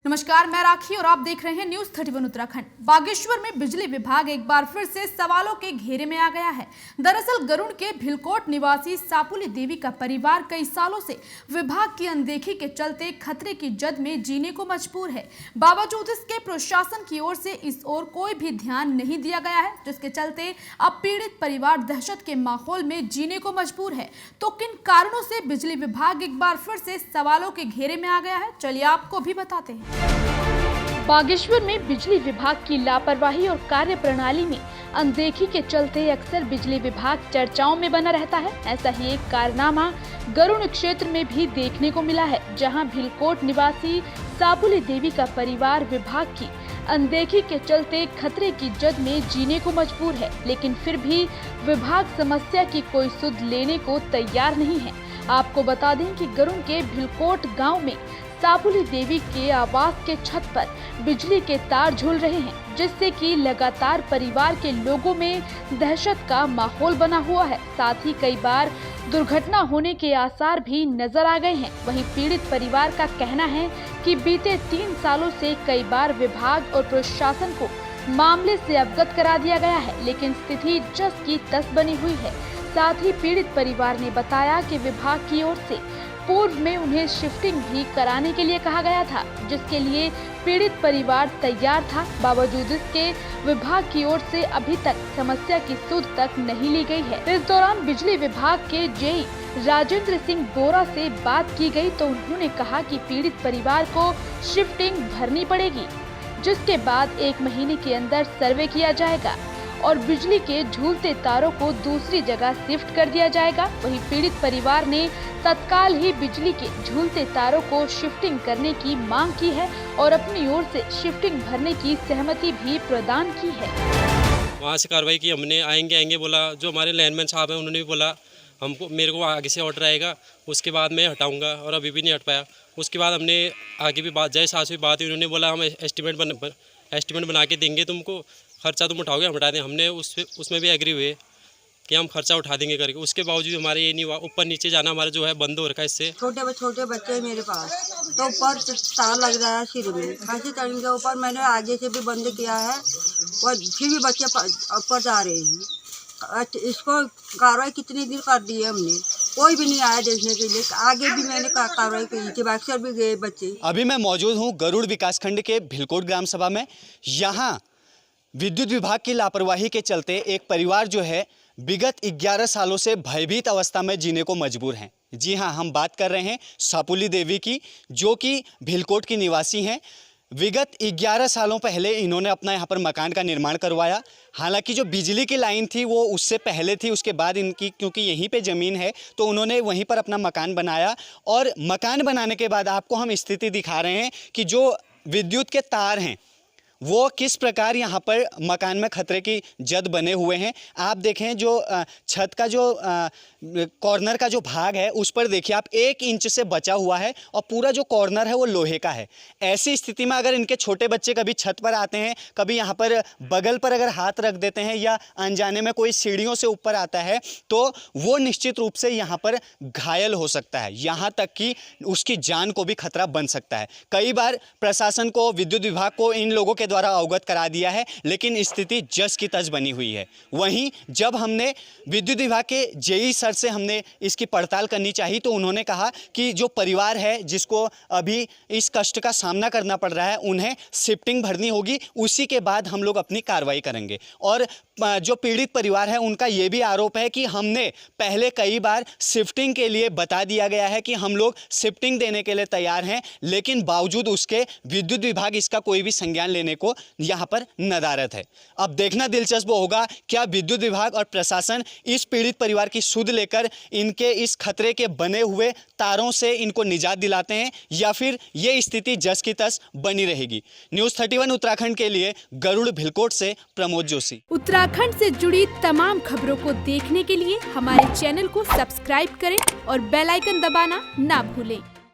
नमस्कार, मैं राखी और आप देख रहे हैं न्यूज 31 उत्तराखंड। बागेश्वर में बिजली विभाग एक बार फिर से सवालों के घेरे में आ गया है। दरअसल गरुड़ के भिलकोट निवासी सापुली देवी का परिवार कई सालों से विभाग की अनदेखी के चलते खतरे की जद में जीने को मजबूर है। बावजूद इसके प्रशासन की ओर से इस ओर कोई भी ध्यान नहीं दिया गया है, जिसके चलते अब पीड़ित परिवार दहशत के माहौल में जीने को मजबूर है। तो किन कारणों से बिजली विभाग एक बार फिर से सवालों के घेरे में आ गया है, चलिए आपको भी बताते हैं। बागेश्वर में बिजली विभाग की लापरवाही और कार्य प्रणाली में अनदेखी के चलते अक्सर बिजली विभाग चर्चाओं में बना रहता है। ऐसा ही एक कारनामा गरुड़ क्षेत्र में भी देखने को मिला है, जहां भिलकोट निवासी सापुली देवी का परिवार विभाग की अनदेखी के चलते खतरे की जद में जीने को मजबूर है। लेकिन फिर भी विभाग समस्या की कोई सुध लेने को तैयार नहीं है। आपको बता दें कि गरुड़ के भिलकोट गाँव में सापुली देवी के आवास के छत पर बिजली के तार झूल रहे हैं, जिससे कि लगातार परिवार के लोगों में दहशत का माहौल बना हुआ है। साथ ही कई बार दुर्घटना होने के आसार भी नजर आ गए हैं। वहीं पीड़ित परिवार का कहना है कि बीते 3 सालों से कई बार विभाग और प्रशासन को मामले से अवगत करा दिया गया है, लेकिन स्थिति जस की तस बनी हुई है। साथ ही पीड़ित परिवार ने बताया कि विभाग की ओर से पूर्व में उन्हें शिफ्टिंग भी कराने के लिए कहा गया था, जिसके लिए पीड़ित परिवार तैयार था। बावजूद इसके विभाग की ओर से अभी तक समस्या की सुध तक नहीं ली गई है। इस दौरान बिजली विभाग के जेई राजेंद्र सिंह बोरा से बात की गई तो उन्होंने कहा कि पीड़ित परिवार को शिफ्टिंग भरनी पड़ेगी, जिसके बाद 1 महीने के अंदर सर्वे किया जाएगा और बिजली के झूलते तारों को दूसरी जगह शिफ्ट कर दिया जाएगा। वहीं पीड़ित परिवार ने तत्काल ही बिजली के झूलते तारों को शिफ्टिंग करने की मांग की है और अपनी ओर से शिफ्टिंग भरने की सहमति भी प्रदान की है। वहाँ से कार्रवाई की हमने, आएंगे बोला। जो हमारे लाइनमैन साहब हैं उन्होंने भी बोला हमको, मेरे को आगे से ऑर्डर आएगा, उसके बाद मैं हटाऊंगा, और अभी भी नहीं हट पाया। उसके बाद हमने आगे भी बात, जय साहब से बात हुई, उन्होंने बोला हम एस्टिमेट बना के देंगे, तुमको खर्चा तुम उठाओगे, हम उठा दें। हमने उसमें भी एग्री हुए कि हम खर्चा उठा देंगे करके। उसके बावजूद हमारे ये नहीं हुआ। ऊपर नीचे जाना हमारा जो है बंद हो रखा है इससे। छोटे बच्चे हैं मेरे पास, तो ऊपर तार लग रहा है सिर में, कैसे चढ़ेंगे ऊपर। मैंने आगे से भी बंद किया है और फिर भी बच्चे ऊपर जा रहे हैं। इसको कार्रवाई कितनी दिन कर दी है हमने, कोई भी नहीं आया देखने के लिए। आगे भी मैंने कार्रवाई की, बक्सर भी गए बच्चे। अभी मैं मौजूद हूँ गरुड़ विकासखंड के भिलकोट ग्राम सभा में। यहाँ विद्युत विभाग की लापरवाही के चलते एक परिवार जो है विगत 11 सालों से भयभीत अवस्था में जीने को मजबूर हैं। जी हाँ, हम बात कर रहे हैं सापुली देवी की, जो कि भिलकोट की निवासी हैं। विगत 11 सालों पहले इन्होंने अपना यहाँ पर मकान का निर्माण करवाया। हालांकि जो बिजली की लाइन थी वो उससे पहले थी, उसके बाद इनकी, क्योंकि यहीं पे ज़मीन है तो उन्होंने वहीं पर अपना मकान बनाया। और मकान बनाने के बाद आपको हम स्थिति दिखा रहे हैं कि जो विद्युत के तार हैं वो किस प्रकार यहाँ पर मकान में खतरे की जद बने हुए हैं। आप देखें जो छत का जो कॉर्नर का जो भाग है उस पर देखिए आप 1 इंच से बचा हुआ है और पूरा जो कॉर्नर है वो लोहे का है। ऐसी स्थिति में अगर इनके छोटे बच्चे कभी छत पर आते हैं, कभी यहाँ पर बगल पर अगर हाथ रख देते हैं या अनजाने में कोई सीढ़ियों से ऊपर आता है तो वो निश्चित रूप से यहाँ पर घायल हो सकता है, यहाँ तक कि उसकी जान को भी खतरा बन सकता है। कई बार प्रशासन को, विद्युत विभाग को इन लोगों के द्वारा अवगत करा दिया है, लेकिन स्थिति जस की तस बनी हुई है। वहीं जब हमने विद्युत विभाग के जेई सर से हमने इसकी पड़ताल करनी चाहिए तो उन्होंने कहा कि जो परिवार है जिसको अभी इस कष्ट का सामना करना पड़ रहा है उन्हें शिफ्टिंग भरनी होगी, उसी के बाद हम लोग अपनी कार्रवाई करेंगे। और जो पीड़ित परिवार है उनका ये भी आरोप है कि हमने पहले कई बार शिफ्टिंग के लिए बता दिया गया है कि हम लोग शिफ्टिंग देने के लिए तैयार हैं, लेकिन बावजूद उसके विद्युत विभाग इसका कोई भी संज्ञान लेने को यहाँ पर नदारत है। अब देखना दिलचस्प होगा क्या विद्युत विभाग और प्रशासन इस पीड़ित परिवार की सुध लेकर इनके इस खतरे के बने हुए तारों से इनको निजात दिलाते हैं या फिर ये स्थिति जस की तस बनी रहेगी। न्यूज़ 31 उत्तराखंड के लिए गरुड़ भिलकोट से प्रमोद जोशी। उत्तराखंड से जुड़ी तमाम खबरों को देखने के लिए हमारे चैनल को सब्सक्राइब करें और बेल आइकन दबाना ना भूलें।